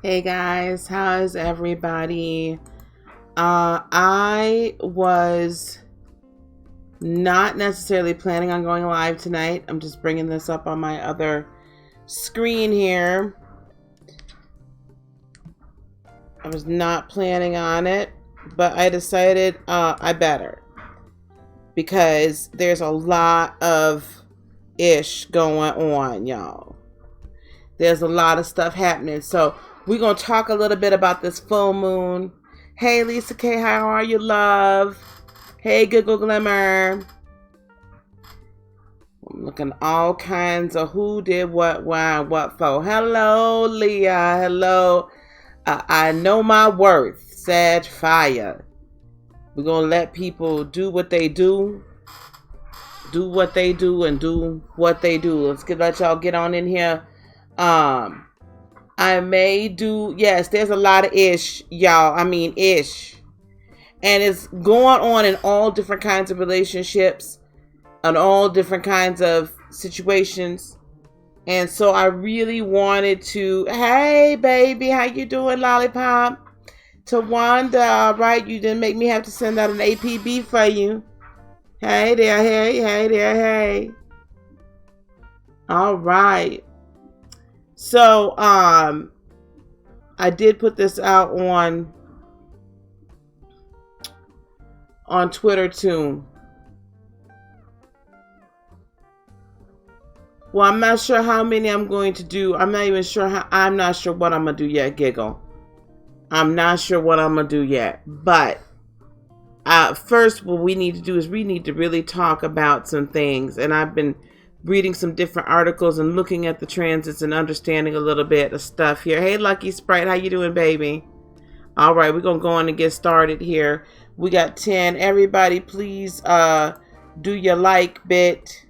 Hey guys, how is everybody? I was not necessarily planning on going live tonight. I'm just bringing this up on my other screen here. I was not planning on it, but I decided I better, because there's a lot of ish going on, y'all. There's a lot of stuff happening. So we're going to talk a little bit about this full moon. Hey, Lisa K, how are you, love? Hey, Google Glimmer. I'm looking all kinds of who did what, why, what for. Hello, Leah. Hello. I know my worth. Sag fire. We're going to let people do what they do. Do what they do and do what they do. Let y'all get on in here. I may do, yes, there's a lot of ish, y'all. I mean, ish. And it's going on in all different kinds of relationships and all different kinds of situations. And so I really wanted to, hey, baby, how you doing, lollipop? Tawanda, right? You didn't make me have to send out an APB for you. Hey there, hey there, hey. All right. So, I did put this out on Twitter too. Well, I'm not sure how many I'm going to do. I'm not sure what I'm going to do yet, Giggle. I'm not sure what I'm going to do yet. But, first, what we need to do is we need to really talk about some things. And I've been reading some different articles and looking at the transits and understanding a little bit of stuff here. Hey, Lucky Sprite, how you doing, baby? All right, we're going to go on and get started here. We got 10. Everybody, please do your like bit.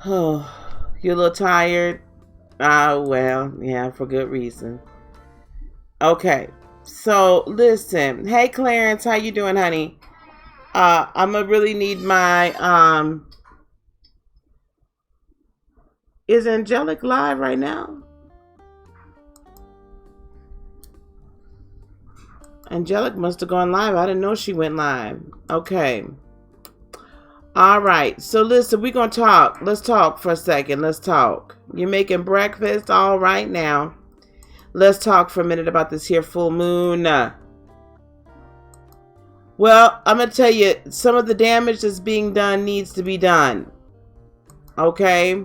Oh, you're a little tired? Well, yeah, for good reason. Okay, so listen. Hey, Clarence, how you doing, honey? I'm gonna really need my is Angelic live right now? Angelic must have gone live. I didn't know she went live. Okay. All right. So listen, we're gonna talk. Let's talk for a second. Let's talk. You're making breakfast? All right now. Let's talk for a minute about this here full moon. Well, I'm going to tell you, some of the damage that's being done needs to be done. Okay?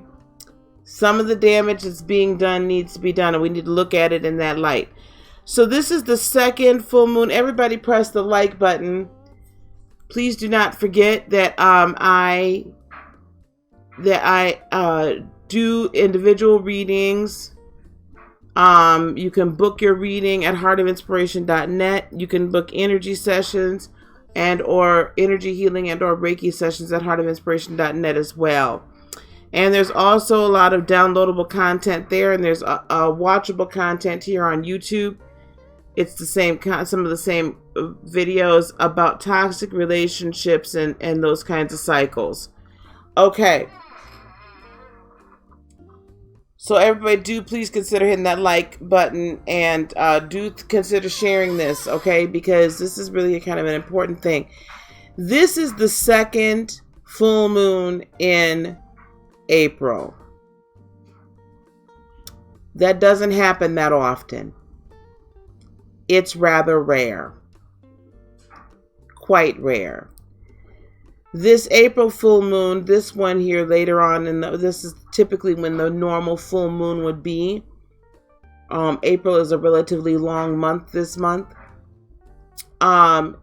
Some of the damage that's being done needs to be done, and we need to look at it in that light. So this is the second full moon. Everybody press the like button. Please do not forget that I do individual readings. You can book your reading at heartofinspiration.net. You can book energy sessions and or energy healing and or Reiki sessions at heartofinspiration.net as well. And there's also a lot of downloadable content there, and there's a watchable content here on YouTube. It's the same, some of the same videos about toxic relationships and those kinds of cycles. Okay. So everybody, do please consider hitting that like button, and do consider sharing this, okay? Because this is really kind of an important thing. This is the second full moon in April. That doesn't happen that often. It's rather rare. Quite rare. This April full moon, this one here later on, this is typically when the normal full moon would be. April is a relatively long month this month.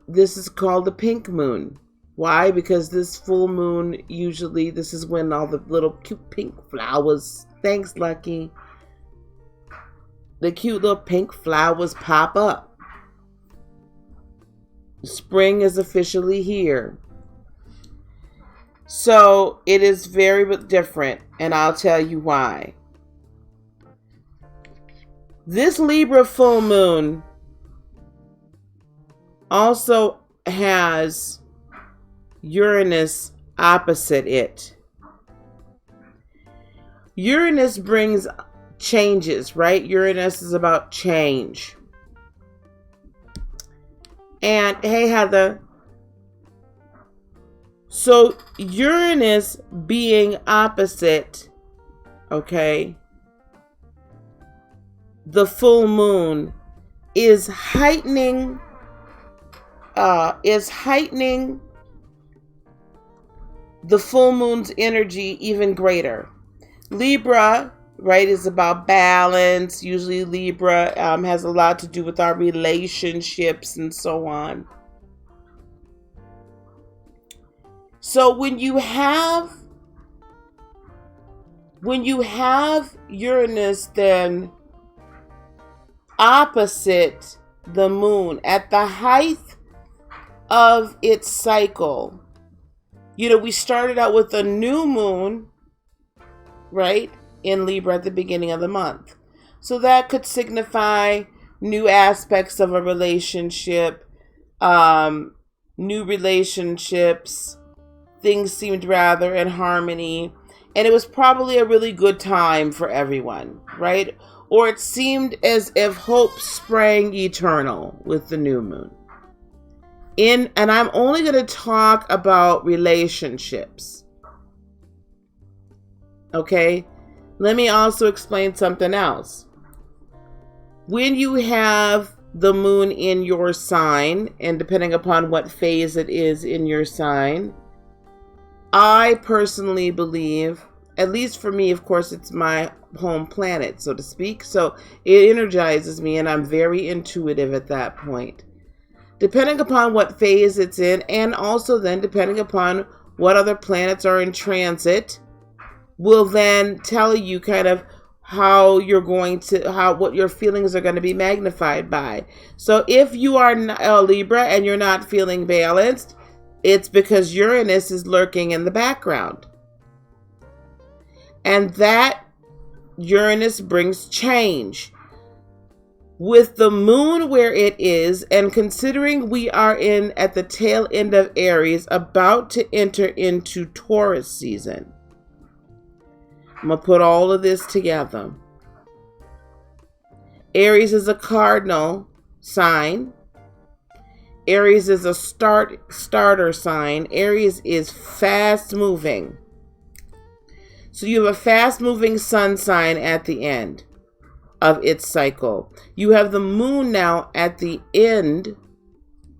This is called the pink moon. Why? Because this full moon, usually this is when all the little cute pink flowers, thanks Lucky, the cute little pink flowers pop up. Spring is officially here. So it is very different, and I'll tell you why. This Libra full moon also has Uranus opposite it. Uranus brings changes, right? Uranus is about change. And hey, Heather. So Uranus being opposite, okay, the full moon is heightening the full moon's energy even greater. Libra, right, is about balance. Usually Libra has a lot to do with our relationships and so on. So when you have Uranus then opposite the moon at the height of its cycle, we started out with a new moon, right, in Libra at the beginning of the month. So that could signify new aspects of a relationship, new relationships. Things seemed rather in harmony, and it was probably a really good time for everyone, right? Or it seemed as if hope sprang eternal with the new moon. And I'm only going to talk about relationships. Okay? Let me also explain something else. When you have the moon in your sign, and depending upon what phase it is in your sign, I personally believe, at least for me, of course, it's my home planet, so to speak. So it energizes me, and I'm very intuitive at that point. Depending upon what phase it's in, and also then depending upon what other planets are in transit, will then tell you kind of what your feelings are going to be magnified by. So if you are a Libra and you're not feeling balanced, it's because Uranus is lurking in the background. And that Uranus brings change. With the moon where it is, and considering we are at the tail end of Aries, about to enter into Taurus season, I'm going to put all of this together. Aries is a cardinal sign. Aries is a starter sign. Aries is fast moving. So you have a fast moving sun sign at the end of its cycle. You have the moon now at the end,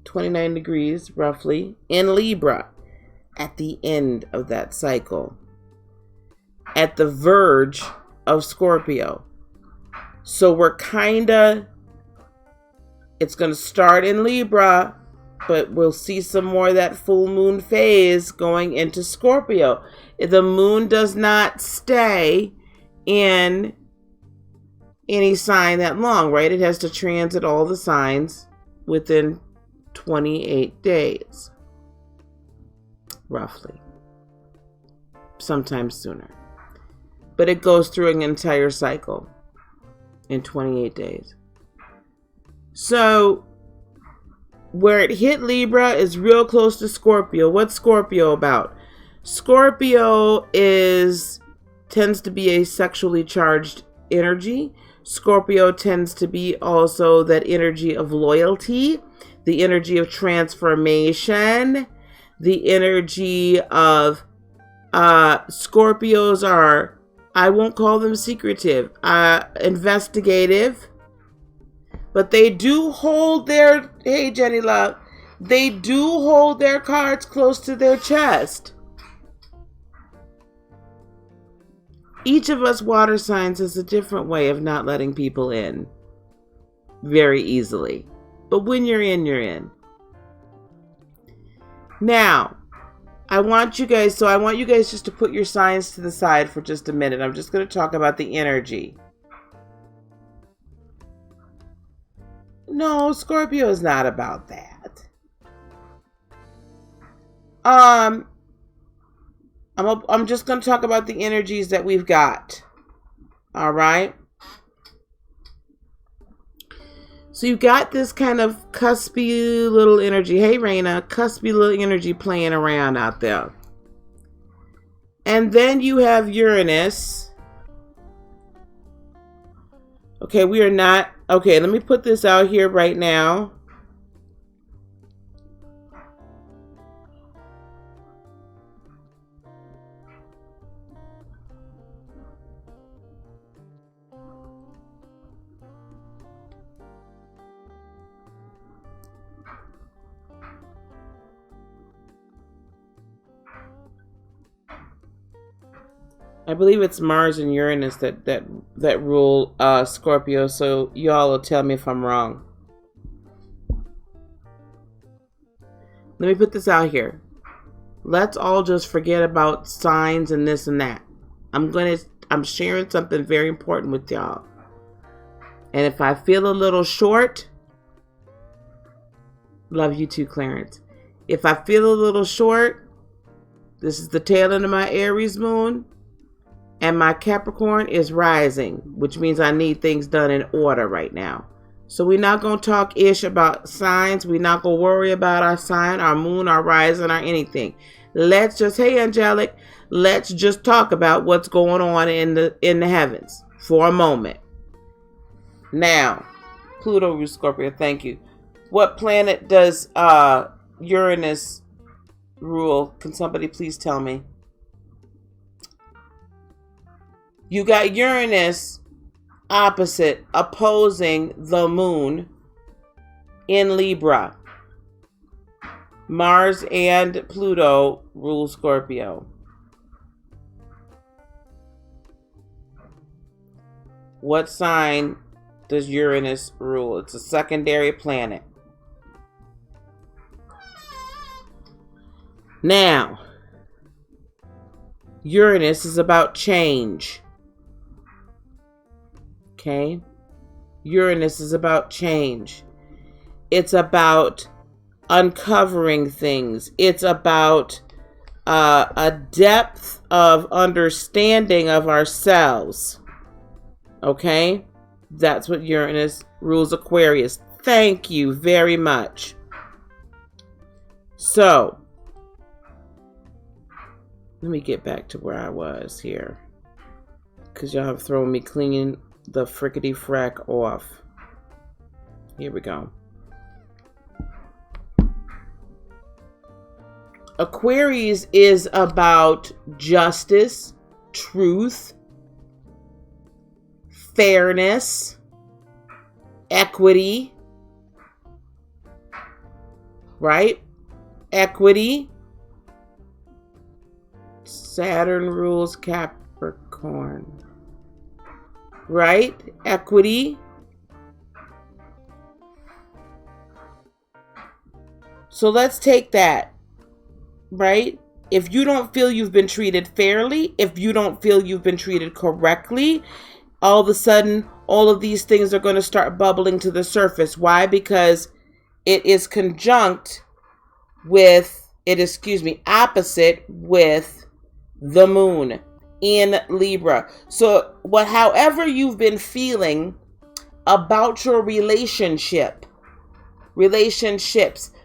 29 degrees roughly, in Libra, at the end of that cycle, at the verge of Scorpio. So it's going to start in Libra, but we'll see some more of that full moon phase going into Scorpio. The moon does not stay in any sign that long, right? It has to transit all the signs within 28 days, roughly. Sometimes sooner. But it goes through an entire cycle in 28 days. So where it hit Libra is real close to Scorpio. What's Scorpio about? Scorpio tends to be a sexually charged energy. Scorpio tends to be also that energy of loyalty, the energy of transformation, the energy of Scorpios are, I won't call them secretive, investigative, but they do hold hey Jenny Love, they do hold their cards close to their chest. Each of us water signs has a different way of not letting people in very easily. But when you're in, you're in. Now, I want you guys just to put your signs to the side for just a minute. I'm just going to talk about the energy. No, Scorpio is not about that. I'm just going to talk about the energies that we've got. All right. So you've got this kind of cuspy little energy. Hey, Raina, cuspy little energy playing around out there. And then you have Uranus Okay, we are not. Okay, let me put this out here right now. I believe it's Mars and Uranus that rule Scorpio, so y'all will tell me if I'm wrong. Let me put this out here. Let's all just forget about signs and this and that. I'm sharing something very important with y'all. And if I feel a little short, love you too, Clarence. If I feel a little short, this is the tail end of my Aries moon. And my Capricorn is rising, which means I need things done in order right now. So we're not going to talk ish about signs. We're not going to worry about our sign, our moon, our rising, or anything. Let's just, hey, angelic, let's just talk about what's going on in the heavens for a moment. Now, Pluto rules Scorpio, thank you. What planet does Uranus rule? Can somebody please tell me? You got Uranus opposing the moon in Libra. Mars and Pluto rule Scorpio. What sign does Uranus rule? It's a secondary planet. Now, Uranus is about change. Okay? Uranus is about change. It's about uncovering things. It's about a depth of understanding of ourselves. Okay? That's what Uranus rules Aquarius. Thank you very much. So, let me get back to where I was here, because y'all have thrown me clean the frickety frack off. Here we go. Aquarius is about justice, truth, fairness, equity, right? Equity. Saturn rules Capricorn. Right? Equity. So let's take that, right? If you don't feel you've been treated fairly, if you don't feel you've been treated correctly, all of a sudden, all of these things are going to start bubbling to the surface. Why? Because it is conjunct with, opposite with the moon in Libra. So however you've been feeling about your relationships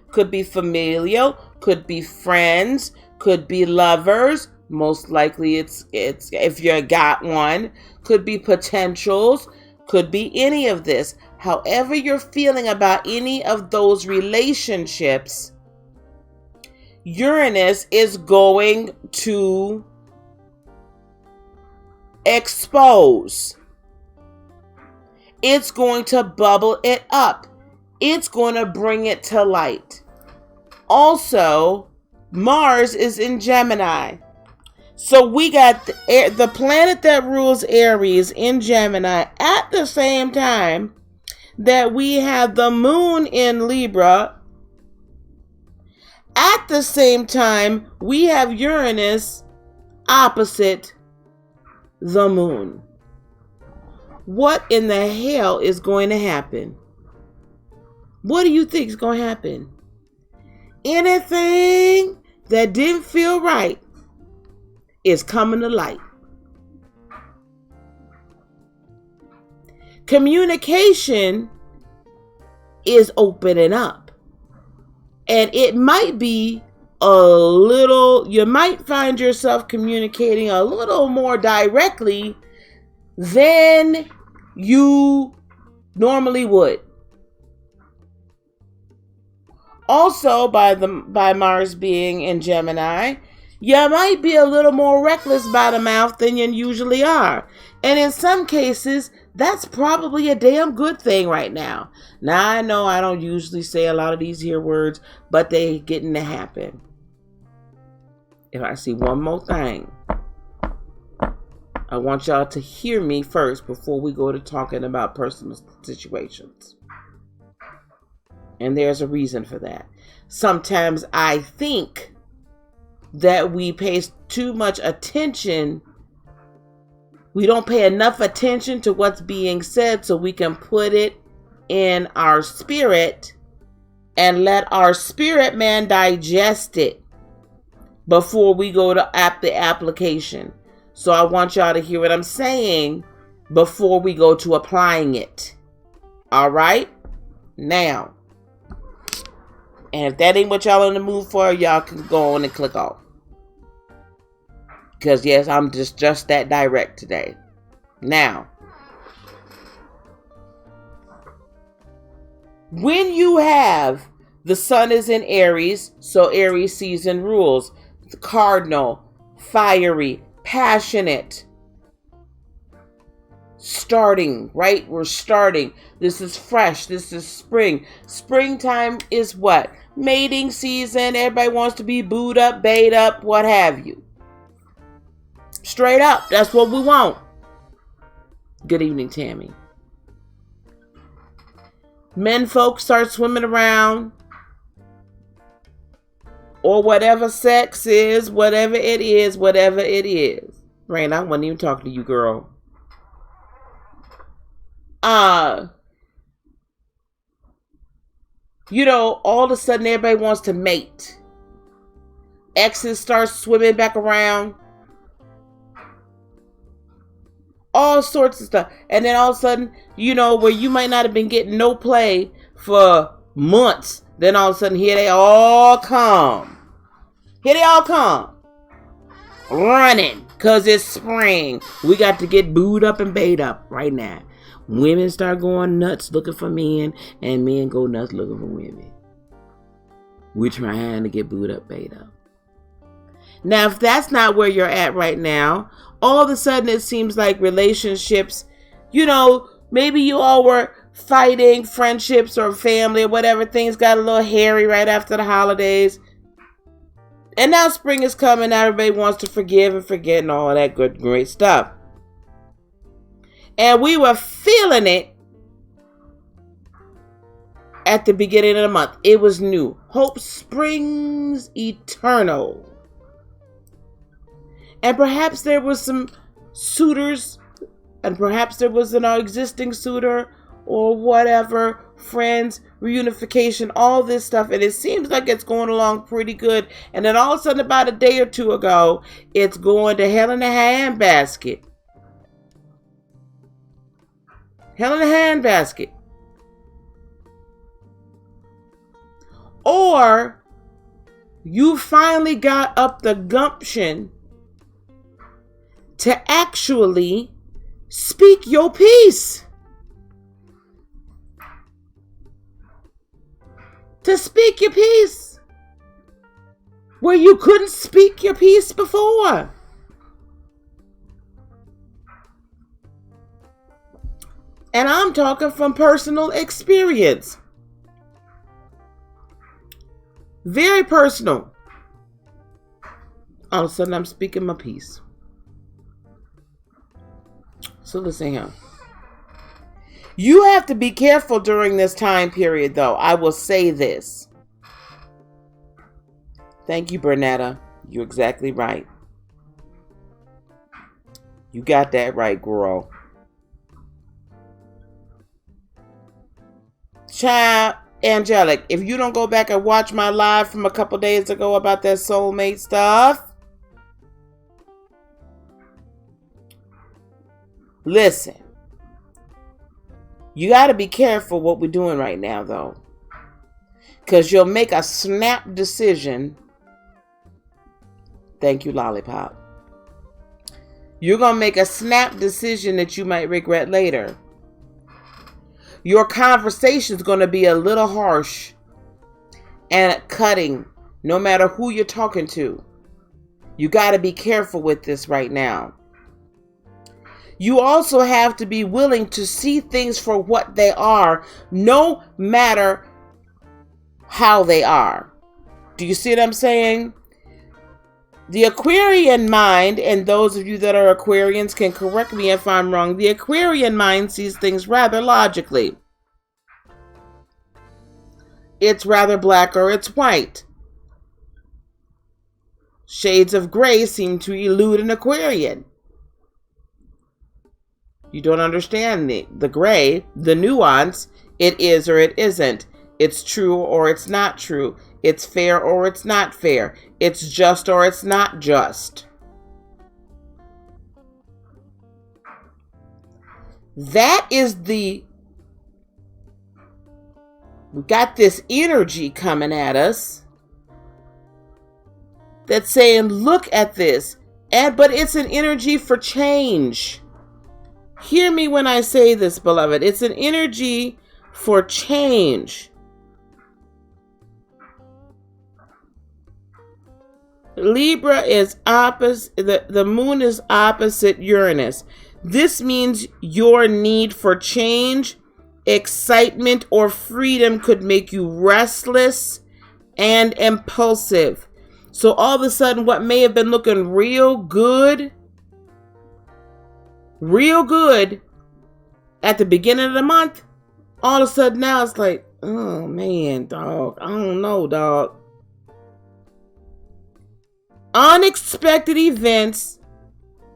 could be familial, could be friends, could be lovers. Most likely it's if you got one, could be potentials, could be any of this. However you're feeling about any of those relationships, Uranus is going to expose. It's going to bubble it up. It's going to bring it to light. Also, Mars is in Gemini. So we got the planet that rules Aries in Gemini at the same time that we have the moon in Libra. At the same time, we have Uranus opposite the moon. What in the hell is going to happen? What do you think is going to happen? Anything that didn't feel right is coming to light. Communication is opening up. And it might be you might find yourself communicating a little more directly than you normally would. Also, by Mars being in Gemini, you might be a little more reckless by the mouth than you usually are. And in some cases, that's probably a damn good thing right now. Now, I know I don't usually say a lot of these here words, but they getting to happen. If I see one more thing, I want y'all to hear me first before we go to talking about personal situations. And there's a reason for that. Sometimes I think that we pay too much attention. We don't pay enough attention to what's being said so we can put it in our spirit and let our spirit man digest it before we go to the application. So I want y'all to hear what I'm saying before we go to applying it. All right? Now, and if that ain't what y'all in the mood for, y'all can go on and click off. Because yes, I'm just that direct today. Now, when you have the sun is in Aries, so Aries season rules, the cardinal, fiery, passionate, starting, right? We're starting. This is fresh. This is spring. Springtime is what? Mating season. Everybody wants to be booed up, bait up, what have you. Straight up. That's what we want. Good evening, Tammy. Men folks start swimming around. Or whatever sex is, whatever it is, whatever it is. Rain, I wasn't even talking to you, girl. You know, all of a sudden everybody wants to mate. Exes start swimming back around. All sorts of stuff. And then all of a sudden, you know, where you might not have been getting no play for months, then all of a sudden here they all come. Here they all come. Running. Because it's spring. We got to get booed up and bait up right now. Women start going nuts looking for men, and men go nuts looking for women. We're trying to get booed up, bait up. Now, if that's not where you're at right now, all of a sudden it seems like relationships, you know, maybe you all were fighting, friendships or family or whatever, things got a little hairy right after the holidays. And now spring is coming, everybody wants to forgive and forget and all that good, great stuff. And we were feeling it at the beginning of the month. It was new. Hope springs eternal. And perhaps there was some suitors, and perhaps there was an existing suitor or whatever, friends, reunification, all this stuff. And it seems like it's going along pretty good. And then all of a sudden, about a day or two ago, it's going to hell in a handbasket. Hell in a handbasket. Or you finally got up the gumption to actually speak your piece. To speak your piece. Where you couldn't speak your piece before. And I'm talking from personal experience. Very personal. All of a sudden, I'm speaking my piece. So listen here. You have to be careful during this time period, though. I will say this. Thank you, Bernetta. You're exactly right. You got that right, girl. Child, Angelic, if you don't go back and watch my live from a couple days ago about that soulmate stuff, listen. You got to be careful what we're doing right now, though. Because you'll make a snap decision. Thank you, Lollipop. You're going to make a snap decision that you might regret later. Your conversation is going to be a little harsh and cutting, no matter who you're talking to. You got to be careful with this right now. You also have to be willing to see things for what they are, no matter how they are. Do you see what I'm saying? The Aquarian mind, and those of you that are Aquarians can correct me if I'm wrong, the Aquarian mind sees things rather logically. It's rather black or it's white. Shades of gray seem to elude an Aquarian. You don't understand the gray, the nuance. It is or it isn't. It's true or it's not true. It's fair or it's not fair. It's just or it's not just. That is we got this energy coming at us that's saying, look at this. But it's an energy for change. Hear me when I say this, beloved. It's an energy for change. Libra is opposite, the moon is opposite Uranus. This means your need for change, excitement, or freedom could make you restless and impulsive. So all of a sudden, what may have been looking real good at the beginning of the month, all of a sudden now it's like, oh man, dog, I don't know, dog. Unexpected events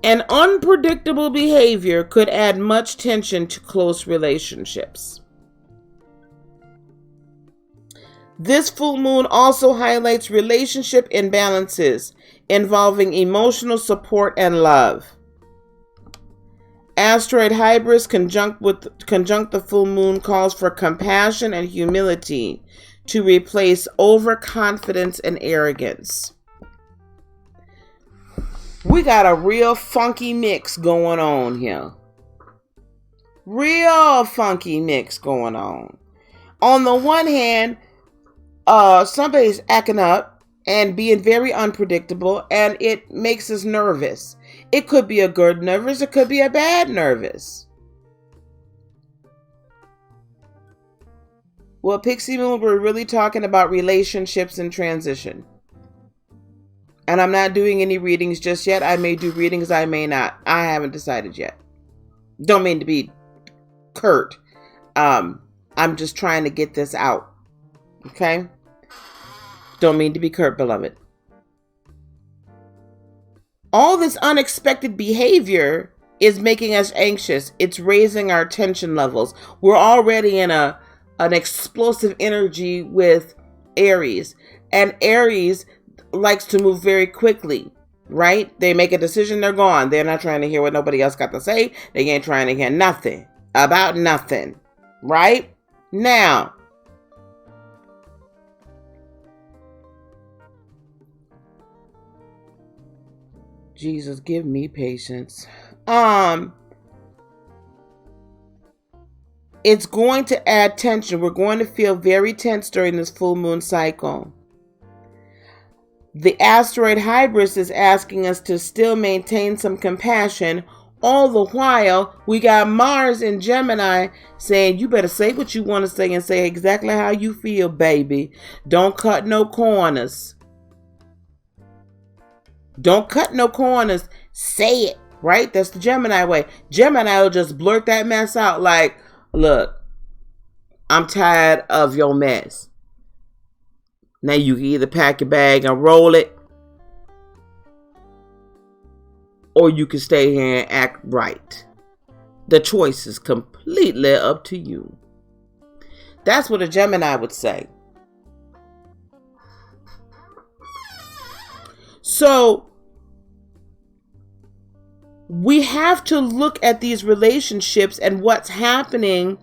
and unpredictable behavior could add much tension to close relationships. This full moon also highlights relationship imbalances involving emotional support and love. Asteroid Hybris conjunct the full moon calls for compassion and humility to replace overconfidence and arrogance. We got a real funky mix going on here. Real funky mix going on. On the one hand, somebody's acting up and being very unpredictable, and it makes us nervous. It could be a good nervous, it could be a bad nervous. Well, Pixie Moon, we're really talking about relationships and transition. And I'm not doing any readings just yet. I may do readings, I may not. I haven't decided yet. Don't mean to be curt. I'm just trying to get this out. Okay? Don't mean to be curt, beloved. All this unexpected behavior is making us anxious. It's raising our tension levels. We're already in an explosive energy with Aries. And Aries likes to move very quickly, right? They make a decision, they're gone. They're not trying to hear what nobody else got to say. They ain't trying to hear nothing about nothing, right? Now, Jesus, give me patience. It's going to add tension. We're going to feel very tense during this full moon cycle. The asteroid Hybris is asking us to still maintain some compassion. All the while, we got Mars in Gemini saying, you better say what you want to say and say exactly how you feel, baby. Don't cut no corners. Don't cut no corners. Say it, right? That's the Gemini way. Gemini will just blurt that mess out like, look, I'm tired of your mess. Now you can either pack your bag and roll it, or you can stay here and act right. The choice is completely up to you. That's what a Gemini would say. So we have to look at these relationships and what's happening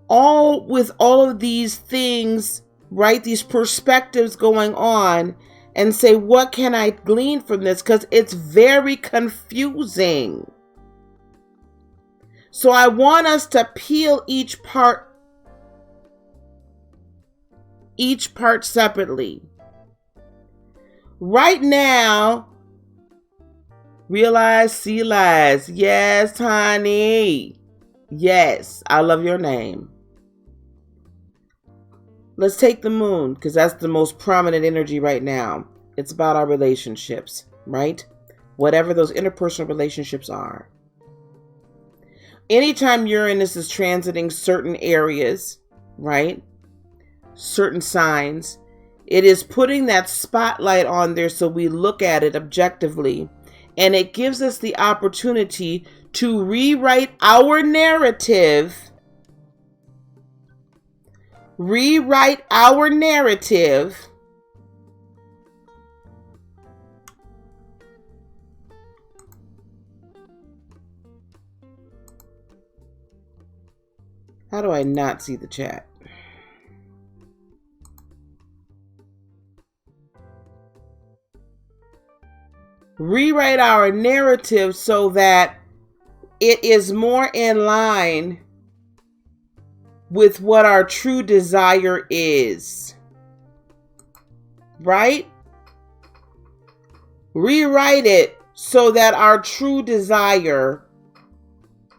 with all of these things, right? These perspectives going on, and say, what can I glean from this? Because it's very confusing. So I want us to peel each part separately. Right now, realize, see lies. Yes, honey. Yes, I love your name. Let's take the moon, because that's the most prominent energy right now. It's about our relationships, right? Whatever those interpersonal relationships are. Anytime Uranus is transiting certain areas, right? Certain signs, it is putting that spotlight on there so we look at it objectively. And it gives us the opportunity to rewrite our narrative. Rewrite our narrative. How do I not see the chat? Rewrite our narrative so that it is more in line with what our true desire is. Right? Rewrite it so that our true desire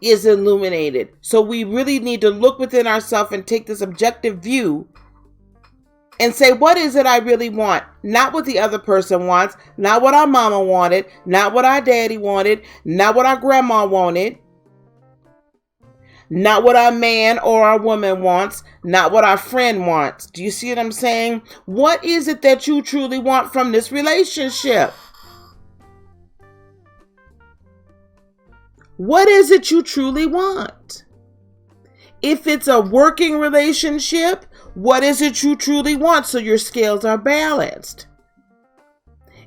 is illuminated. So we really need to look within ourselves and take this objective view and say, what is it I really want? Not what the other person wants, not what our mama wanted, not what our daddy wanted, not what our grandma wanted, not what our man or our woman wants, not what our friend wants. Do you see what I'm saying? What is it that you truly want from this relationship? What is it you truly want? If it's a working relationship, what is it you truly want so your scales are balanced?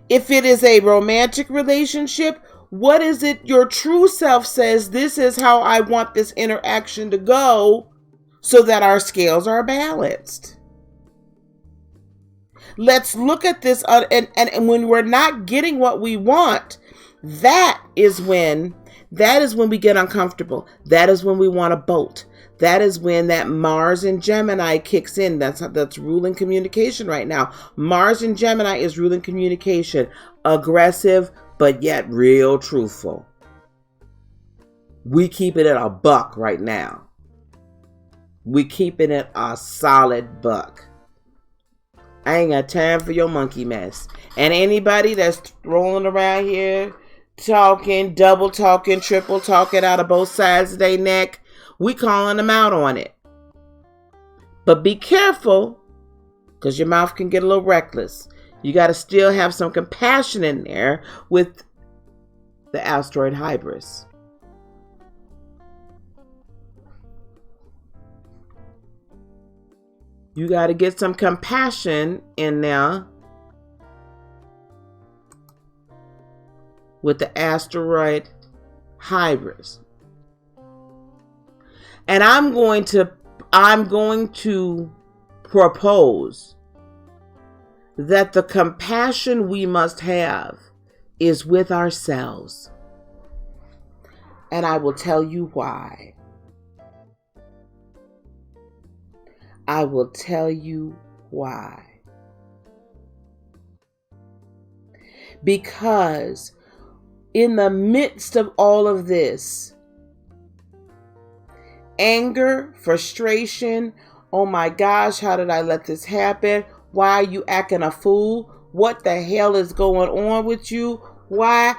If it is a romantic relationship, what is it your true self says, this is how I want this interaction to go so that our scales are balanced? Let's look at this, and when we're not getting what we want, that is when we get uncomfortable. That is when we want to bolt. That is when that Mars and Gemini kicks in. That's ruling communication right now. Mars and Gemini is ruling communication. Aggressive, but yet real truthful. We keep it at a buck right now. We keeping it a solid buck. I ain't got time for your monkey mess. And anybody that's rolling around here talking, double talking, triple talking out of both sides of their neck, we calling them out on it. But be careful, because your mouth can get a little reckless. You got to still have some compassion in there with the asteroid Hybris. You got to get some compassion in there with the asteroid Hybris. And I'm going to propose that the compassion we must have is with ourselves. And I will tell you why. I will tell you why. Because in the midst of all of this, anger, frustration, oh my gosh, how did I let this happen? Why are you acting a fool? What the hell is going on with you? Why?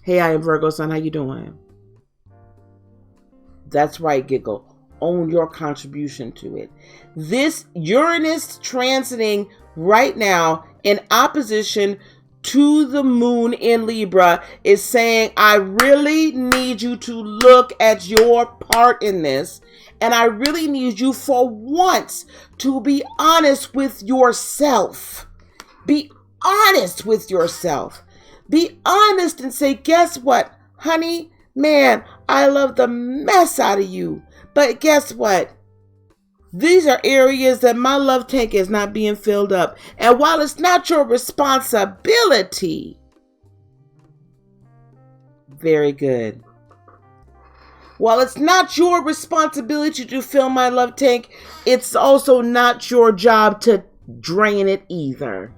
Hey, I am Virgo sun. How you doing? That's right, giggle. Own your contribution to it. This Uranus transiting right now in opposition to the moon in Libra is saying, I really need you to look at your part in this. And I really need you for once to be honest with yourself. Be honest with yourself. Be honest and say, guess what, honey? Man, I love the mess out of you. But guess what? These are areas that my love tank is not being filled up. And while it's not your responsibility, Very good. While it's not your responsibility to fill my love tank, it's also not your job to drain it either.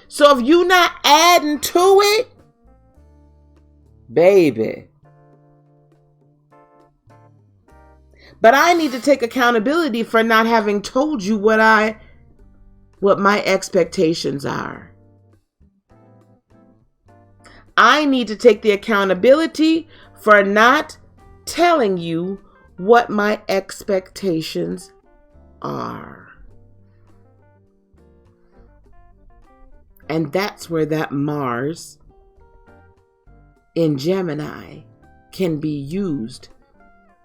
So if you're not adding to it, baby. But I need to take accountability for not having told you what my expectations are. I need to take the accountability for not telling you what my expectations are. And that's where that Mars in Gemini can be used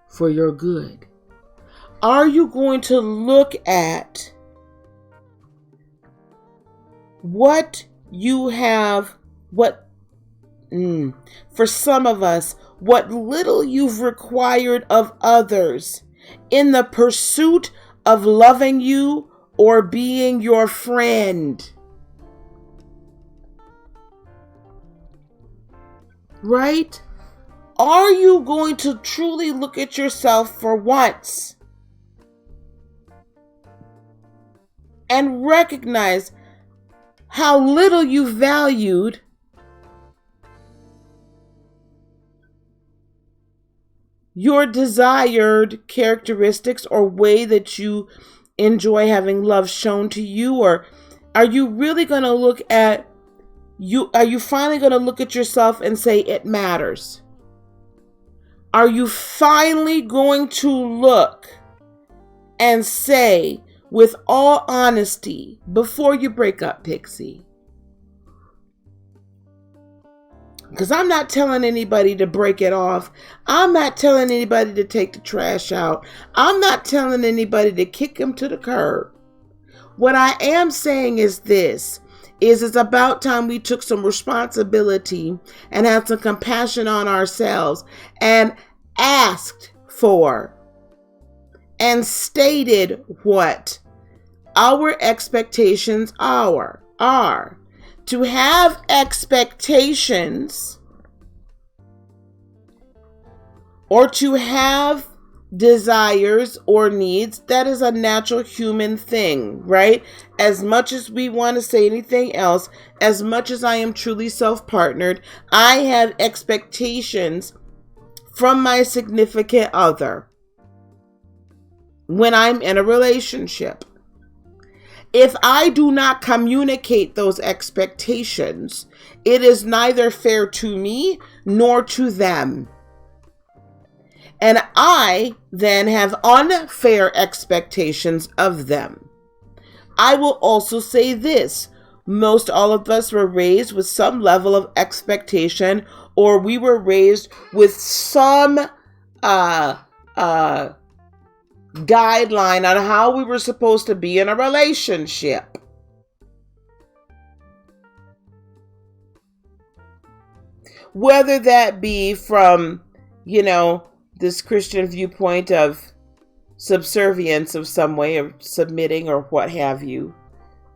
for your good. Are you going to look at what you have, for some of us, what little you've required of others in the pursuit of loving you or being your friend? Right? Are you going to truly look at yourself for once and recognize how little you valued your desired characteristics or way that you enjoy having love shown to you? Or are you really going to look at are you finally going to look at yourself and say it matters? Are you finally going to look and say with all honesty before you break up, Pixie? Because I'm not telling anybody to break it off. I'm not telling anybody to take the trash out. I'm not telling anybody to kick them to the curb. What I am saying is this. It's about time we took some responsibility and had some compassion on ourselves and asked for and stated what our expectations are. To have expectations or to have desires or needs, that is a natural human thing, right? As much as we want to say anything else, as much as I am truly self-partnered, I have expectations from my significant other when I'm in a relationship. If I do not communicate those expectations, it is neither fair to me nor to them. And I then have unfair expectations of them. I will also say this. Most all of us were raised with some level of expectation, or we were raised with some guideline on how we were supposed to be in a relationship. Whether that be from, this Christian viewpoint of subservience of some way, of submitting or what have you,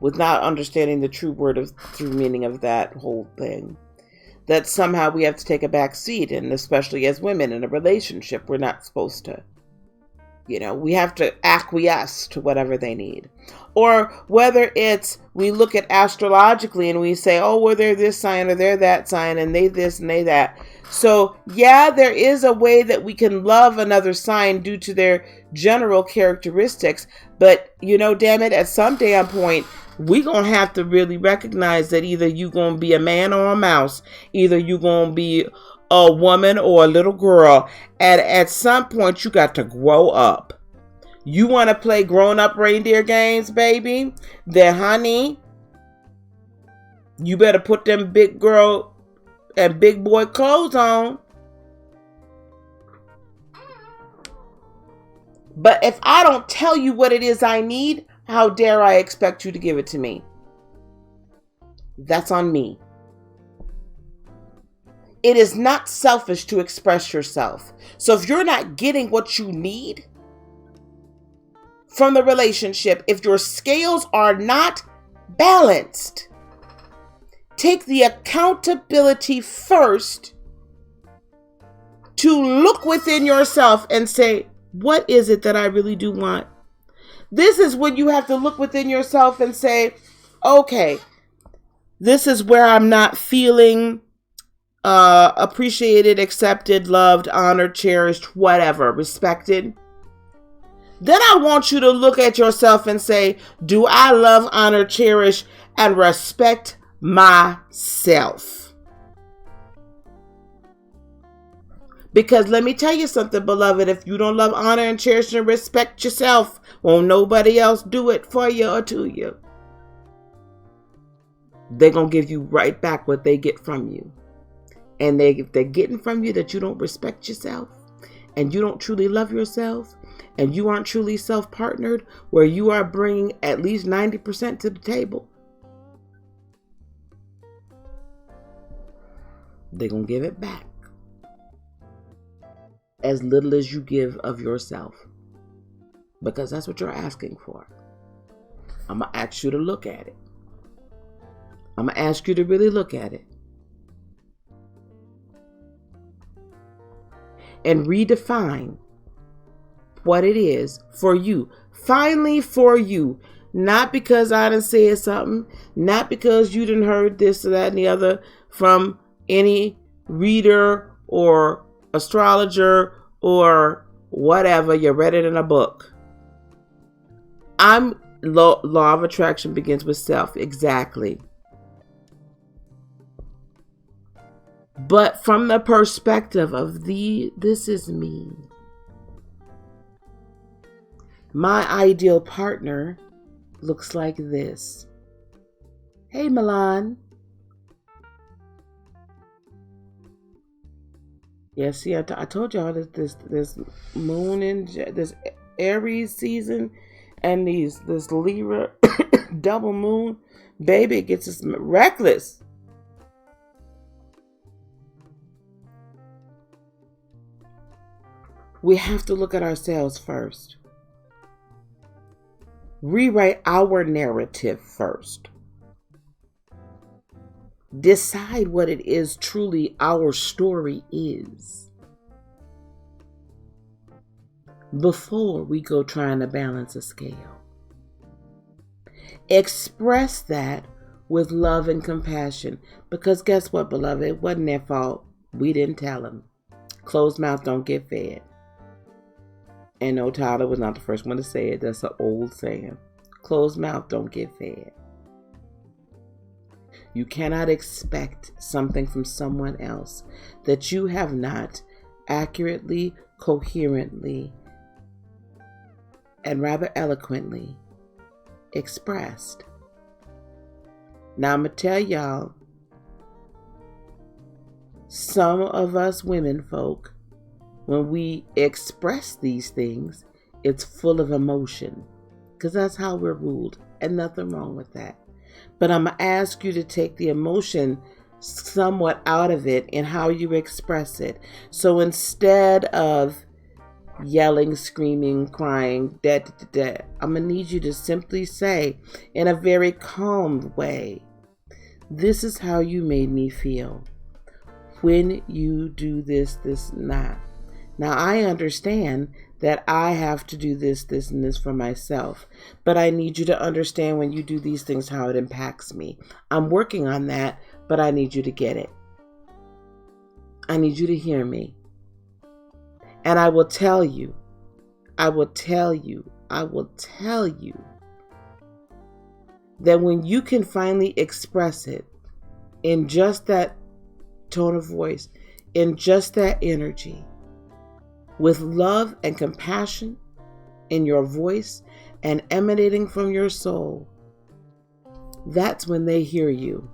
with not understanding the true meaning of that whole thing. That somehow we have to take a back seat, and especially as women in a relationship, we're not supposed to. We have to acquiesce to whatever they need. Or whether it's we look at astrologically and we say, oh, well, they're this sign or they're that sign and they this and they that. So, yeah, there is a way that we can love another sign due to their general characteristics. But, damn it, at some damn point, we going to have to really recognize that either you going to be a man or a mouse. Either you going to be a woman or a little girl. And at some point, you got to grow up. You want to play grown-up reindeer games, baby? Then, honey, you better put them big girl and big boy clothes on. But if I don't tell you what it is I need, how dare I expect you to give it to me? That's on me. It is not selfish to express yourself. So if you're not getting what you need from the relationship, if your scales are not balanced, take the accountability first to look within yourself and say, what is it that I really do want? This is when you have to look within yourself and say, okay, this is where I'm not feeling appreciated, accepted, loved, honored, cherished, whatever, respected. Then I want you to look at yourself and say, do I love, honor, cherish, and respect myself? Because let me tell you something, beloved, if you don't love, honor, and cherish and respect yourself, won't nobody else do it for you or to you. They're going to give you right back what they get from you. And if they're getting from you that you don't respect yourself, and you don't truly love yourself, and you aren't truly self-partnered, where you are bringing at least 90% to the table, they're going to give it back. As little as you give of yourself. Because that's what you're asking for. I'm going to ask you to look at it. I'm going to ask you to really look at it. And redefine what it is for you. Finally for you. Not because I done said something. Not because you done heard this or that and the other from any reader or astrologer or whatever. You read it in a book. Law of attraction begins with self. Exactly. But from the perspective of this is me. My ideal partner looks like this. Hey, Milan. Yeah, see, I told y'all that this moon in this Aries season and this Libra double moon, baby, it gets us reckless. We have to look at ourselves first. Rewrite our narrative first. Decide what it is truly our story is before we go trying to balance a scale. Express that with love and compassion, because guess what, beloved? It wasn't their fault. We didn't tell them. Closed mouth don't get fed. And no, Tyler was not the first one to say it. That's an old saying. Closed mouth don't get fed. You cannot expect something from someone else that you have not accurately, coherently, and rather eloquently expressed. Now I'm going to tell y'all, some of us women folk, when we express these things, it's full of emotion. Because that's how we're ruled. And nothing wrong with that. But I'm going to ask you to take the emotion somewhat out of it in how you express it. So instead of yelling, screaming, crying, I'm going to need you to simply say in a very calm way, this is how you made me feel when you do this, and that. Now I understand that I have to do this, and this for myself. But I need you to understand when you do these things, how it impacts me. I'm working on that, but I need you to get it. I need you to hear me. And I will tell you that when you can finally express it in just that tone of voice, in just that energy, with love and compassion in your voice and emanating from your soul, that's when they hear you.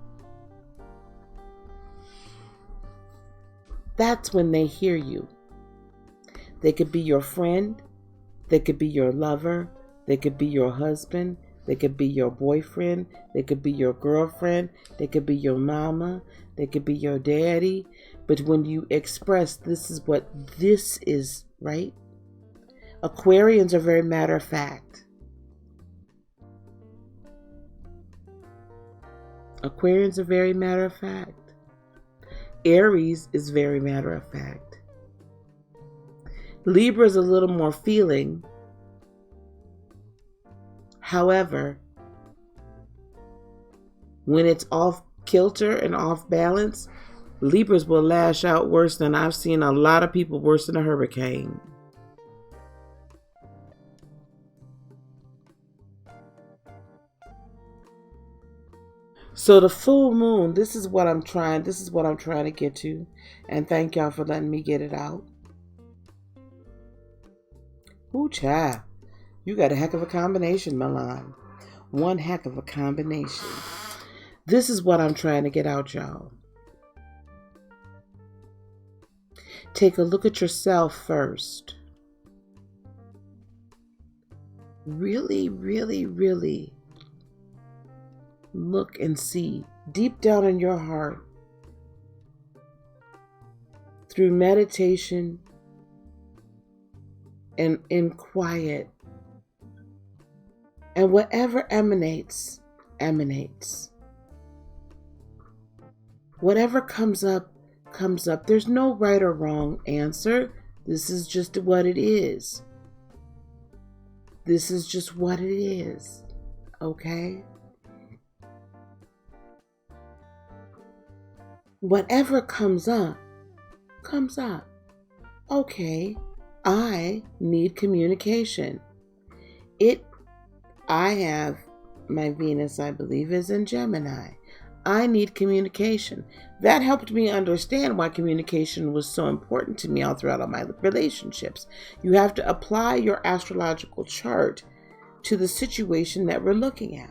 That's when they hear you. They could be your friend. They could be your lover. They could be your husband. They could be your boyfriend. They could be your girlfriend. They could be your mama. They could be your daddy. But when you express this is what this is, right? Aquarians are very matter of fact. Aquarians are very matter of fact. Aries is very matter of fact. Libra is a little more feeling. However, when it's off kilter and off balance, Libras will lash out worse than I've seen a lot of people, worse than a hurricane. So the full moon, this is what I'm trying to get to. And thank y'all for letting me get it out. Ooh, child. You got a heck of a combination, Milan. One heck of a combination. This is what I'm trying to get out, y'all. Take a look at yourself first. Really, really, really look and see deep down in your heart, through meditation and in quiet, and whatever emanates. Whatever comes up. There's no right or wrong answer. This is just what it is. This is just what it is. Okay? Whatever comes up. Okay, I need communication. I have my Venus, I believe, is in Gemini. I need communication. That helped me understand why communication was so important to me all throughout all my relationships. You have to apply your astrological chart to the situation that we're looking at.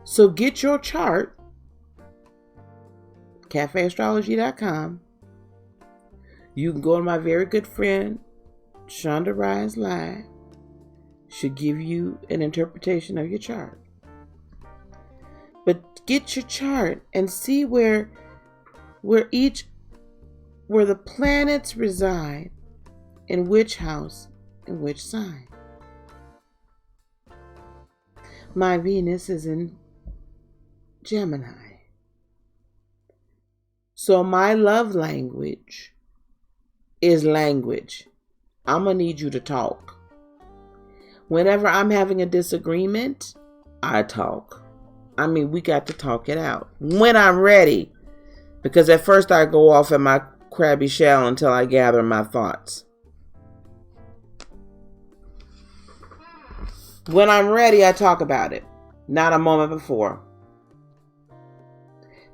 So get your chart, cafeastrology.com. You can go to my very good friend, Shonda Rhimes Live. Should give you an interpretation of your chart. But get your chart and see where the planets reside, in which house, in which sign. My Venus is in Gemini. So my love language is language. I'm going to need you to talk. Whenever I'm having a disagreement, I talk. I mean, we got to talk it out when I'm ready. Because at first I go off in my crabby shell until I gather my thoughts. When I'm ready, I talk about it. Not a moment before.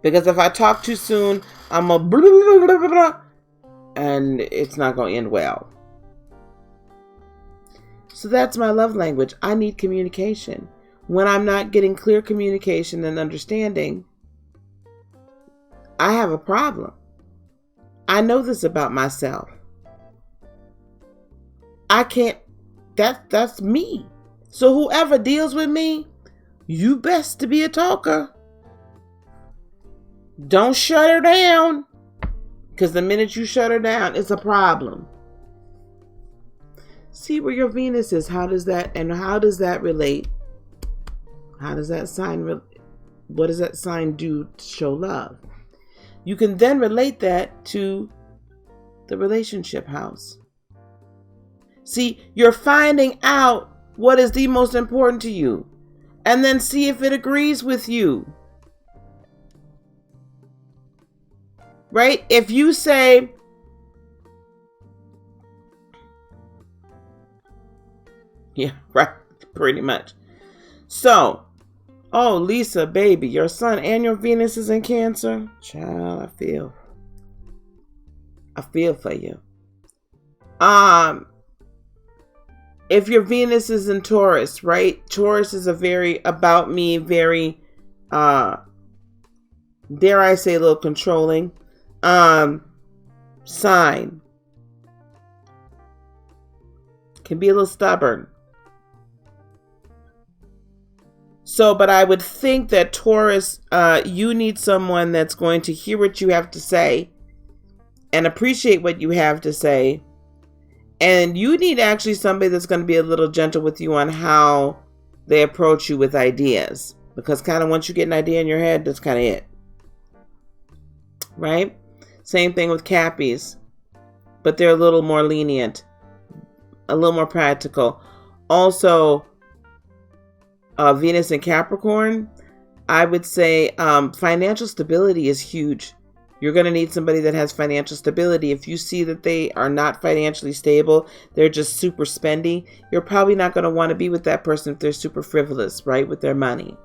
Because if I talk too soon, I'm a blah, blah, blah, blah, blah, and it's not going to end well. So that's my love language. I need communication. When I'm not getting clear communication and understanding, I have a problem. I know this about myself. I can't, that's me. So whoever deals with me, you best to be a talker. Don't shut her down. Because the minute you shut her down, it's a problem. See where your Venus is. How does that relate? How does that sign, what does that sign do to show love? You can then relate that to the relationship house. See, you're finding out what is the most important to you, and then see if it agrees with you. Right? If you say, yeah, right, pretty much. So, oh, Lisa, baby, your sun and your Venus is in Cancer. Child, I feel for you. If your Venus is in Taurus, right? Taurus is a very about me, very, dare I say, a little controlling, sign. Can be a little stubborn. So, but I would think that Taurus, you need someone that's going to hear what you have to say and appreciate what you have to say. And you need actually somebody that's going to be a little gentle with you on how they approach you with ideas. Because kind of once you get an idea in your head, that's kind of it. Right? Same thing with Cappies. But they're a little more lenient. A little more practical. Also, Venus in Capricorn, I would say financial stability is huge. You're going to need somebody that has financial stability. If you see that they are not financially stable, they're just super spendy, you're probably not going to want to be with that person if they're super frivolous, right, with their money.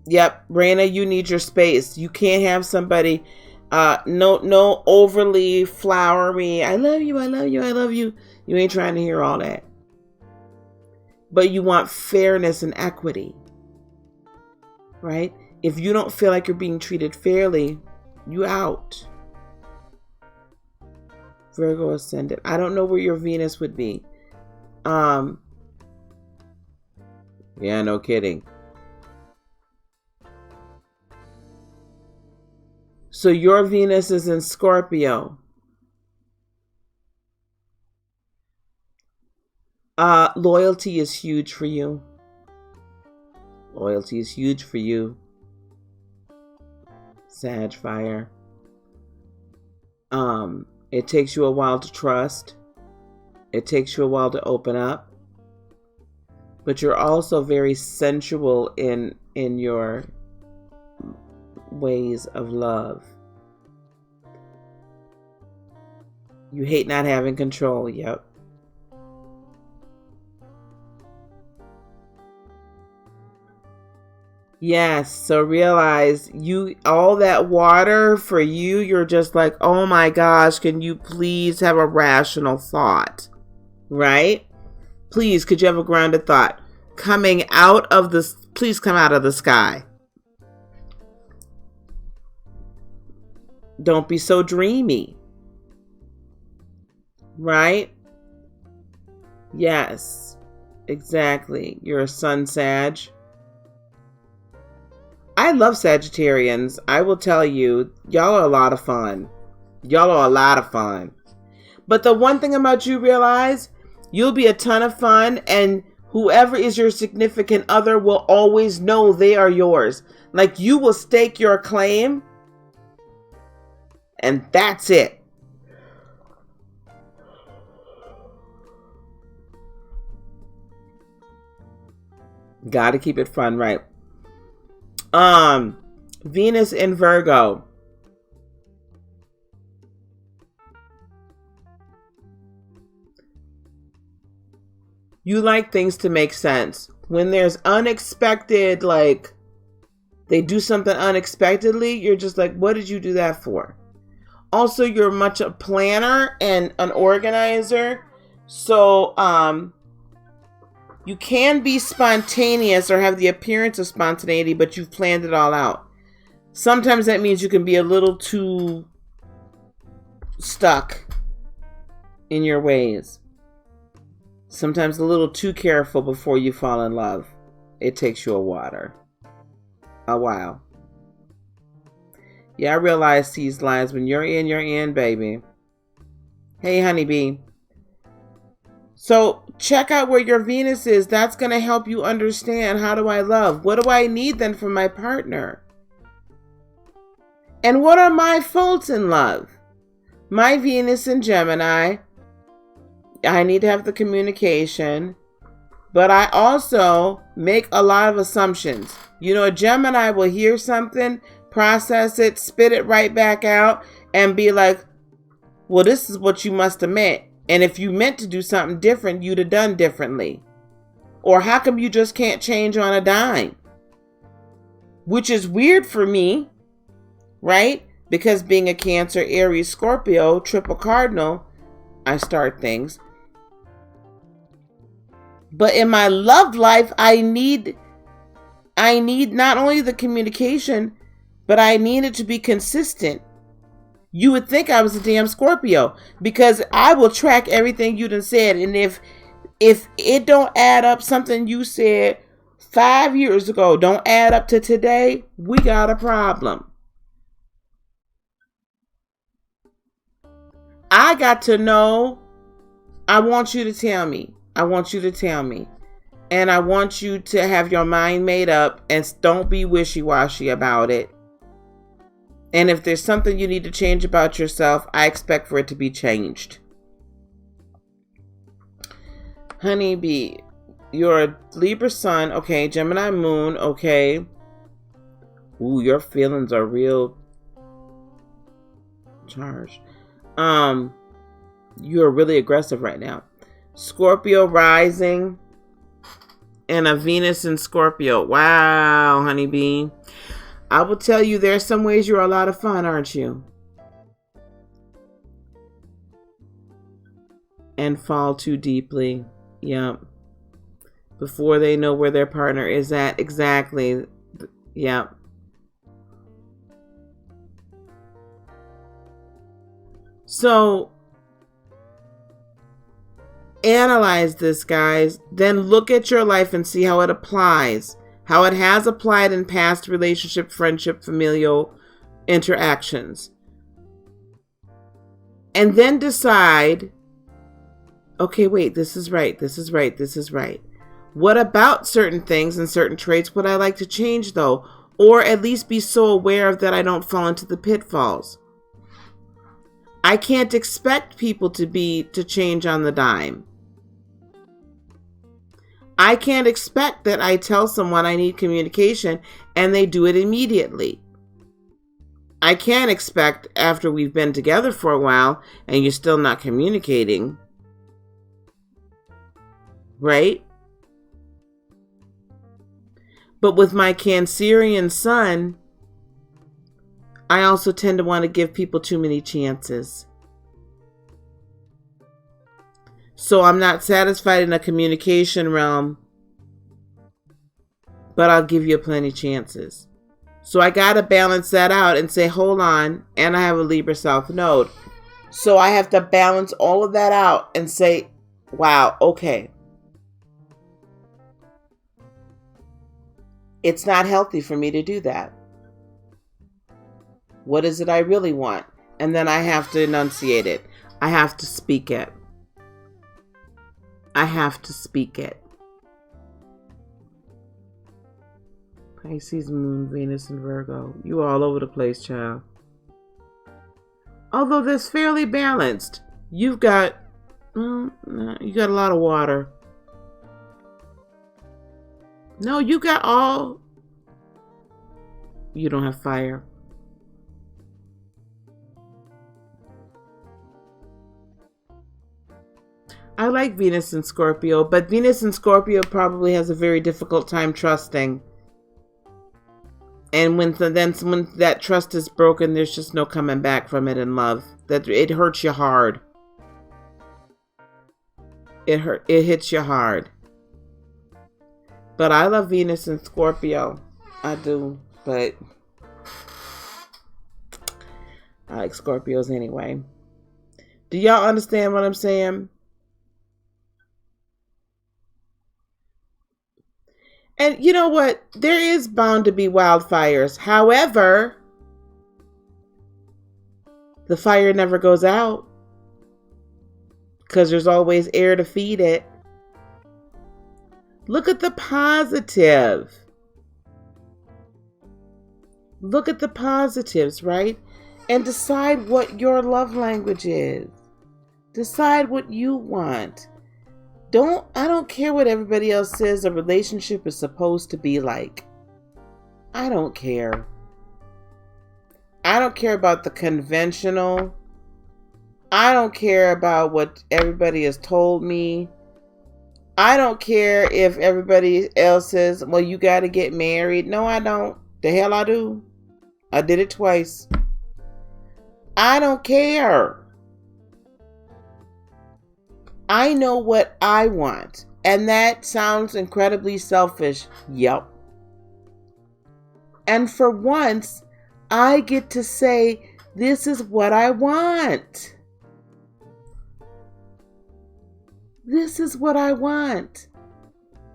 Yep, Raina, you need your space. You can't have somebody, no overly flowery, I love you, I love you, I love you. You ain't trying to hear all that. But you want fairness and equity, right? If you don't feel like you're being treated fairly, you out. Virgo ascendant. I don't know where your Venus would be. Yeah, no kidding. So your Venus is in Scorpio. Loyalty is huge for you. Loyalty is huge for you. Sag fire. It takes you a while to trust. It takes you a while to open up. But you're also very sensual in your ways of love. You hate not having control. Yep. Yes, so realize all that water for you, you're just like, oh my gosh, can you please have a rational thought, right? Please, could you have a grounded thought? Coming out of this, please come out of the sky. Don't be so dreamy, right? Yes, exactly. You're a sun Sag. I love Sagittarians. I will tell you, y'all are a lot of fun. Y'all are a lot of fun. But the one thing about you, realize you'll be a ton of fun, and whoever is your significant other will always know they are yours. Like, you will stake your claim, and that's it. Gotta keep it fun, right? Venus in Virgo. You like things to make sense. When there's unexpected, like they do something unexpectedly, you're just like, what did you do that for? Also, you're much a planner and an organizer. So, you can be spontaneous or have the appearance of spontaneity, but you've planned it all out. Sometimes that means you can be a little too stuck in your ways. Sometimes a little too careful before you fall in love. It takes you a while. Yeah, I realize these lines. When you're in, baby. Hey, honeybee. So check out where your Venus is. That's going to help you understand, how do I love? What do I need then from my partner? And what are my faults in love? My Venus in Gemini, I need to have the communication, but I also make a lot of assumptions. You know, a Gemini will hear something, process it, spit it right back out, and be like, well, this is what you must have meant. And if you meant to do something different, you'd have done differently. Or how come you just can't change on a dime? Which is weird for me, right? Because being a Cancer, Aries, Scorpio, triple cardinal, I start things. But in my love life, I need not only the communication, but I need it to be consistent. You would think I was a damn Scorpio, because I will track everything you done said. And if it don't add up, something you said 5 years ago don't add up to today, we got a problem. I got to know. I want you to tell me. I want you to tell me. And I want you to have your mind made up and don't be wishy-washy about it. And if there's something you need to change about yourself, I expect for it to be changed. Honeybee, you're a Libra sun, okay, Gemini moon, okay. Ooh, your feelings are real charged. You're really aggressive right now. Scorpio rising and a Venus in Scorpio. Wow, honeybee. I will tell you, there's some ways you're a lot of fun, aren't you? And fall too deeply. Yep. Before they know where their partner is at. Exactly. Yep. So, analyze this, guys. Then look at your life and see how it applies. How it has applied in past relationship, friendship, familial interactions. And then decide, okay, wait, this is right, this is right, this is right. What about certain things and certain traits would I like to change, though? Or at least be so aware of that I don't fall into the pitfalls. I can't expect people to change on the dime. I can't expect that I tell someone I need communication and they do it immediately. I can't expect after we've been together for a while and you're still not communicating. Right? But with my Cancerian sun, I also tend to want to give people too many chances. So I'm not satisfied in a communication realm, but I'll give you plenty chances. So I got to balance that out and say, hold on, and I have a Libra South Node. So I have to balance all of that out and say, wow, okay. It's not healthy for me to do that. What is it I really want? And then I have to enunciate it. I have to speak it. I have to speak it. Pisces, Moon, Venus, and Virgo. You are all over the place, child. Although that's fairly balanced. You got a lot of water. No, you got all. You don't have fire. I like Venus in Scorpio, but Venus in Scorpio probably has a very difficult time trusting. And when that trust is broken, there's just no coming back from it in love. That it hurts you hard. It hits you hard. But I love Venus in Scorpio. I do, but I like Scorpios anyway. Do y'all understand what I'm saying? And you know what? There is bound to be wildfires. However, the fire never goes out because there's always air to feed it. Look at the positive. Look at the positives, right? And decide what your love language is. Decide what you want. I don't care what everybody else says a relationship is supposed to be like. I don't care. I don't care about the conventional. I don't care about what everybody has told me. I don't care if everybody else says, well, you got to get married. No, I don't. The hell I do. I did it twice. I don't care. I know what I want. And that sounds incredibly selfish. Yep. And for once, I get to say, this is what I want. This is what I want.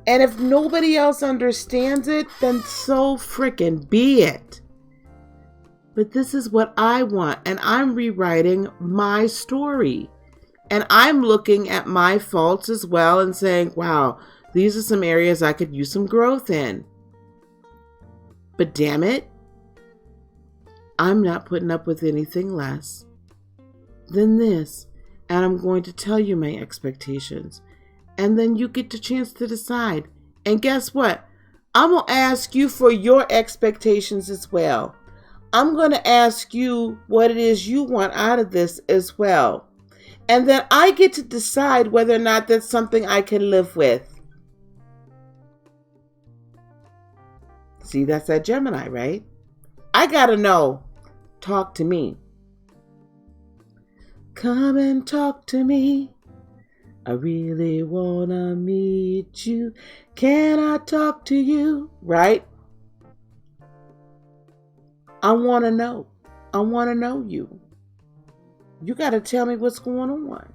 And if nobody else understands it, then so freaking be it. But this is what I want, and I'm rewriting my story. And I'm looking at my faults as well and saying, wow, these are some areas I could use some growth in. But damn it, I'm not putting up with anything less than this. And I'm going to tell you my expectations. And then you get the chance to decide. And guess what? I'm going to ask you for your expectations as well. I'm going to ask you what it is you want out of this as well. And then I get to decide whether or not that's something I can live with. See, that's that Gemini, right? I got to know. Talk to me. Come and talk to me. I really want to meet you. Can I talk to you? Right? I want to know. I want to know you. You got to tell me what's going on.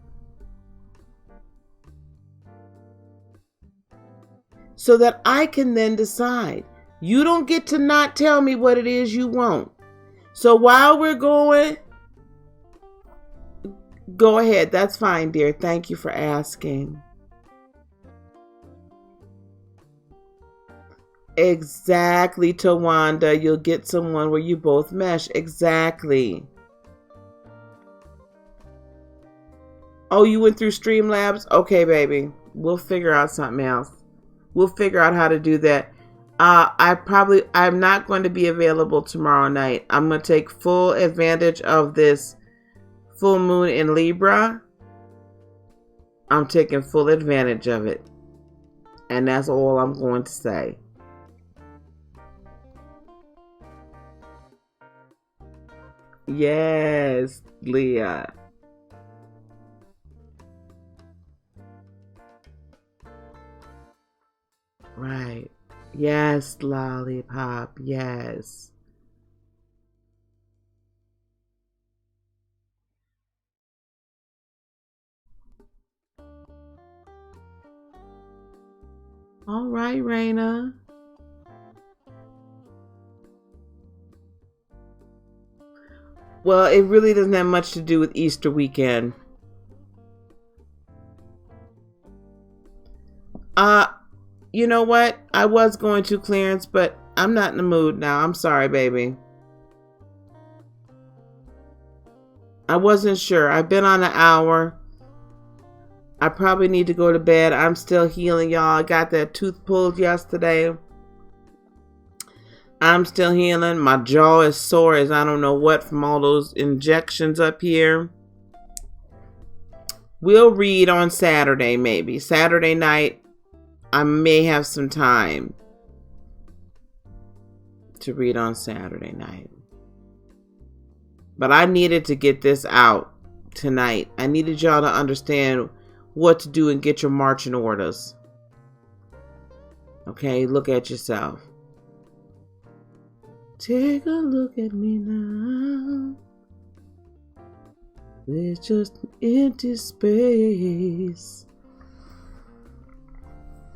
So that I can then decide. You don't get to not tell me what it is you want. So while we're going, go ahead. That's fine, dear. Thank you for asking. Exactly, Tawanda. You'll get someone where you both mesh. Exactly. Oh, you went through Streamlabs? Okay, baby. We'll figure out something else. We'll figure out how to do that. I'm not going to be available tomorrow night. I'm going to take full advantage of this full moon in Libra. I'm taking full advantage of it. And that's all I'm going to say. Yes, Leah. Right. Yes, Lollipop. Yes. All right, Raina. Well, it really doesn't have much to do with Easter weekend. You know what? I was going to, Clarence, but I'm not in the mood now. I'm sorry, baby. I wasn't sure. I've been on an hour. I probably need to go to bed. I'm still healing, y'all. I got that tooth pulled yesterday. I'm still healing. My jaw is sore as I don't know what from all those injections up here. We'll read on Saturday, maybe. Saturday night, I may have some time to read on Saturday night. But I needed to get this out tonight. I needed y'all to understand what to do and get your marching orders. Okay, look at yourself. Take a look at me now. There's just an empty space.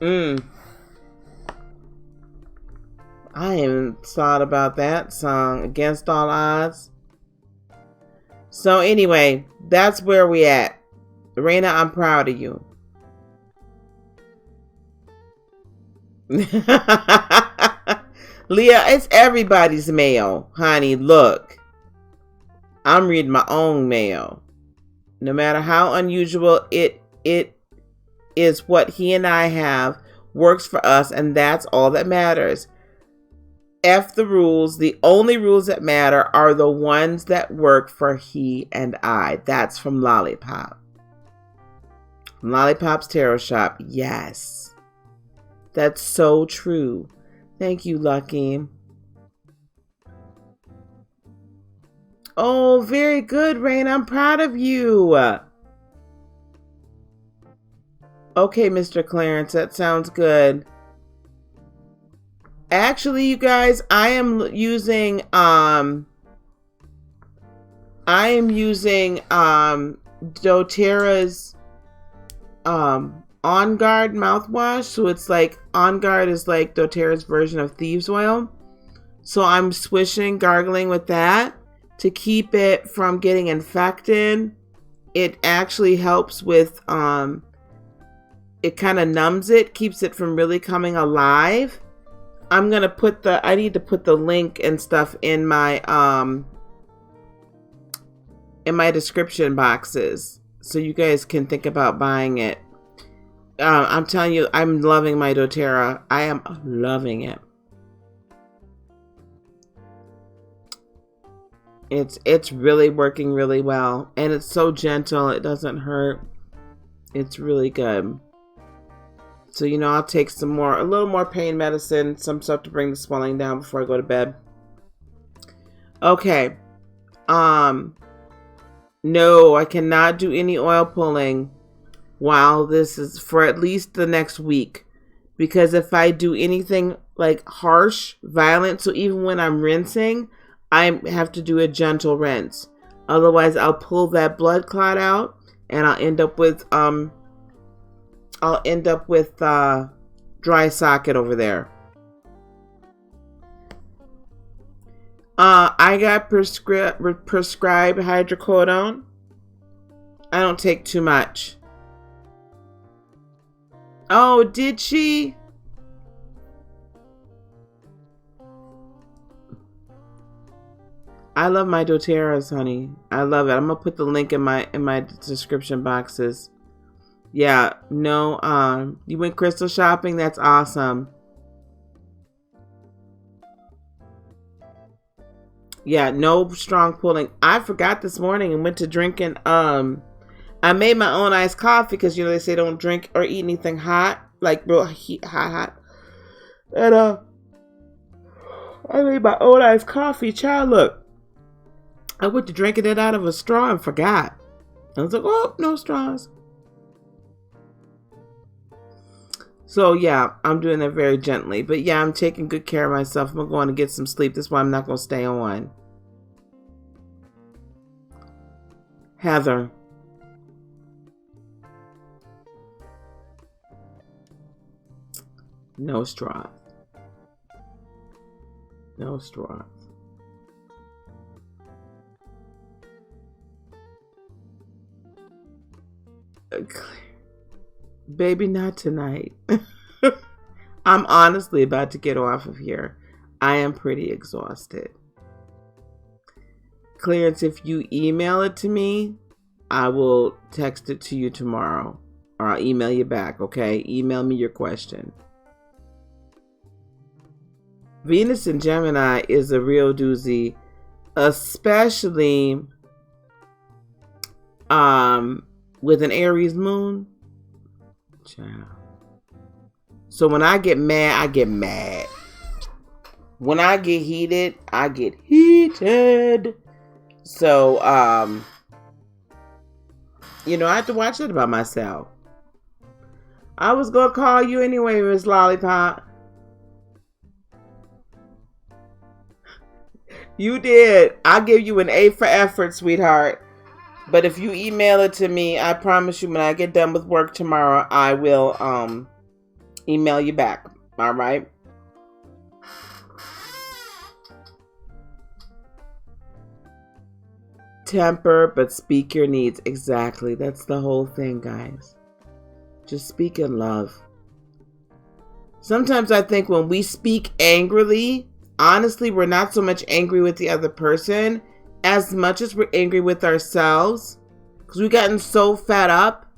I haven't thought about that song, Against All Odds. So anyway, that's where we at. Raina, I'm proud of you. Leah, it's everybody's mail, honey. Look, I'm reading my own mail. No matter how unusual it is, what he and I have works for us, and that's all that matters. F the rules. The only rules that matter are the ones that work for he and I. That's from Lollipop. Lollipop's Tarot Shop. Yes. That's so true. Thank you, Lucky. Oh, very good, Rain. I'm proud of you. Okay, Mr. Clarence, that sounds good. Actually, you guys, I am using doTERRA's On Guard mouthwash. So it's like On Guard is like doTERRA's version of Thieves Oil. So I'm swishing, gargling with that to keep it from getting infected. It actually helps with, it kind of numbs it, keeps it from really coming alive. I need to put the link and stuff in my description boxes so you guys can think about buying it. I'm telling you, I'm loving my doTERRA. I am loving it. It's really working really well, and it's so gentle. It doesn't hurt. It's really good. So, you know, I'll take a little more pain medicine, some stuff to bring the swelling down before I go to bed. Okay. No, I cannot do any oil pulling while this is for at least the next week, because if I do anything like harsh, violent, so even when I'm rinsing, I have to do a gentle rinse. Otherwise, I'll pull that blood clot out, and I'll end up with dry socket over there. I got prescribed hydrocodone. I don't take too much. Oh, did she? I love my doTERRAs, honey. I love it. I'm gonna put the link in my description boxes. Yeah, no, you went crystal shopping? That's awesome. Yeah, no strong pulling. I forgot this morning and went to drinking, I made my own iced coffee because, you know, they say don't drink or eat anything hot, like real hot. And, I made my own iced coffee. Child, look. I went to drinking it out of a straw and forgot. I was like, oh, no straws. So, yeah, I'm doing it very gently. But, yeah, I'm taking good care of myself. I'm going to get some sleep. That's why I'm not going to stay on. Heather. No straws. No straws. Baby, not tonight. I'm honestly about to get off of here. I am pretty exhausted. Clarence, if you email it to me, I will text it to you tomorrow. Or I'll email you back, okay? Email me your question. Venus in Gemini is a real doozy, especially with an Aries moon. Child. So when I get mad, I get mad. When I get heated, I get heated. So, you know, I have to watch that about myself. I was going to call you anyway, Miss Lollipop. You did. I'll give you an A for effort, sweetheart. But if you email it to me, I promise you when I get done with work tomorrow, I will email you back. All right? Temper, but speak your needs. Exactly. That's the whole thing, guys. Just speak in love. Sometimes I think when we speak angrily, honestly, we're not so much angry with the other person as much as we're angry with ourselves, because we've gotten so fed up,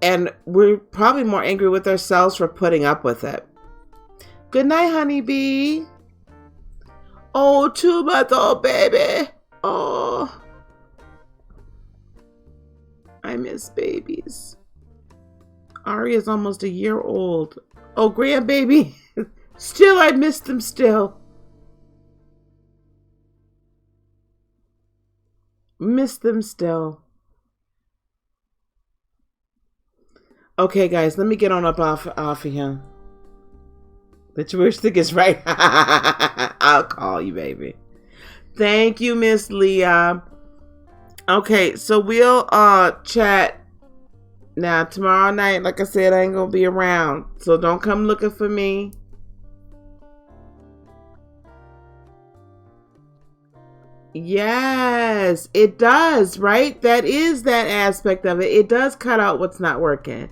and we're probably more angry with ourselves for putting up with it. Good night, honeybee. Oh, 2-month-old baby. Oh, I miss babies. Ari is almost a year old. Oh, grandbaby. Still, I miss them still. Miss them still. Okay, guys, let me get on up off of here. The wish thing is right. I'll call you, baby. Thank you, Miss Leah. Okay, so we'll chat now tomorrow night. Like I said, I ain't gonna be around, so don't come looking for me. Yes, it does, right? That is that aspect of it. It does cut out what's not working.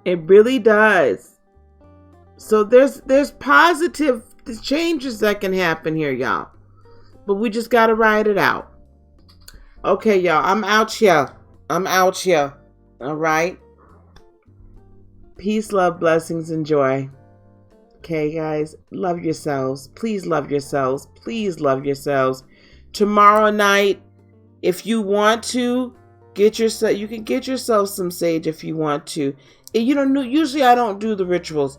It really does. So there's positive changes that can happen here, y'all. But we just got to ride it out. Okay, y'all. I'm out here. All right. Peace, love, blessings, and joy. Okay, guys. Love yourselves. Please love yourselves. Please love yourselves. Tomorrow night, if you want to, you can get yourself some sage if you want to. You know, usually I don't do the rituals.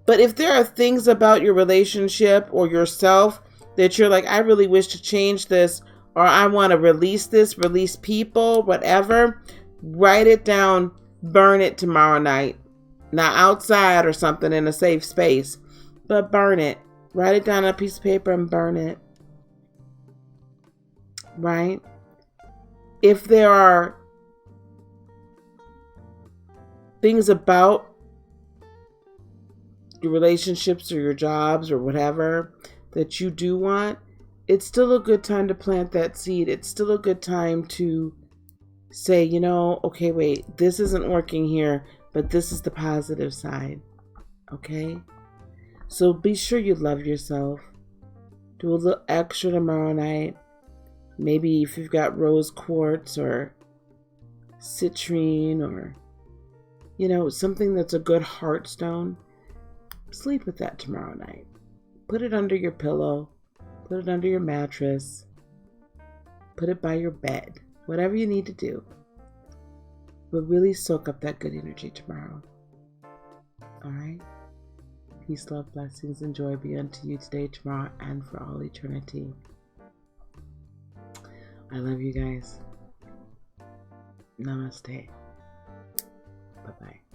But if there are things about your relationship or yourself that you're like, I really wish to change this, or I want to release this, release people, whatever, write it down, burn it tomorrow night. Not outside or something in a safe space, but burn it. Write it down on a piece of paper and burn it. Right? If there are things about your relationships or your jobs or whatever that you do want, it's still a good time to plant that seed. It's still a good time to say, you know, okay, wait, this isn't working here, but this is the positive side. Okay? So be sure you love yourself. Do a little extra tomorrow night. Maybe if you've got rose quartz or citrine or, you know, something that's a good heart stone, sleep with that tomorrow night. Put it under your pillow. Put it under your mattress. Put it by your bed. Whatever you need to do. But really soak up that good energy tomorrow. Alright? Peace, love, blessings, and joy be unto you today, tomorrow, and for all eternity. I love you guys. Namaste. Bye-bye.